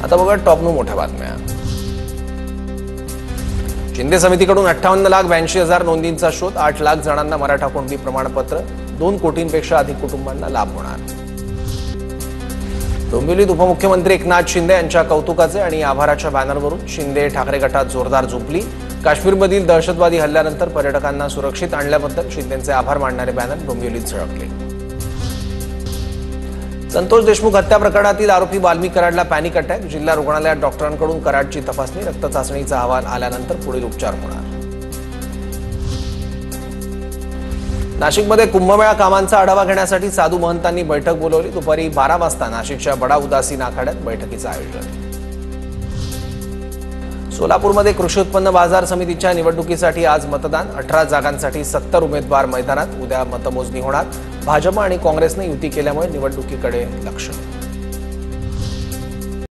आता बघा टॉपनो मोठ्या बातम्या। शिंदे समितीकडून 58,82,000 नोंदींचा शोध, 8 लाख जणांना मराठा कुणबी प्रमाणपत्र, 2 कोटींपेक्षा अधिक कुटुंबांना लाभ होणार। डोंबिवलीत उपमुख्यमंत्री एकनाथ शिंदे यांच्या कौतुकाचे आणि आभाराच्या बॅनरवरून शिंदे ठाकरे गटात जोरदार जुंपली। काश्मीरमधील दहशतवादी हल्ल्यानंतर पर्यटकांना सुरक्षित आणल्याबद्दल शिंदेंचे आभार मानणारे बॅनर डोंबिवलीत झळकले। संतोष देशमुख हत्या प्रकरणातील आरोपी वाल्मिक कराडला पॅनिक अटॅक, जिल्हा रुग्णालयात डॉक्टरांकडून कराडची तपासणी, रक्त चाचणीचा अहवाल आल्यानंतर पुढील उपचार होणार। नाशिकमध्ये कुंभमेळा कामांचा आढावा घेण्यासाठी साधू महंतांनी बैठक बोलावली। दुपारी 12 वाजता नाशिकच्या बडा उदासी आखाड्यात बैठकीचं आयोजन। सोलापूरमध्ये कृषी उत्पन्न बाजार समितीच्या निवडणुकीसाठी आज मतदान, 18 जागांसाठी 70 उमेदवार मैदानात। उद्या मतमोजणी होणार। भाजप आणि काँग्रेसने युती केल्यामुळे निवडणुकीकडे लक्ष।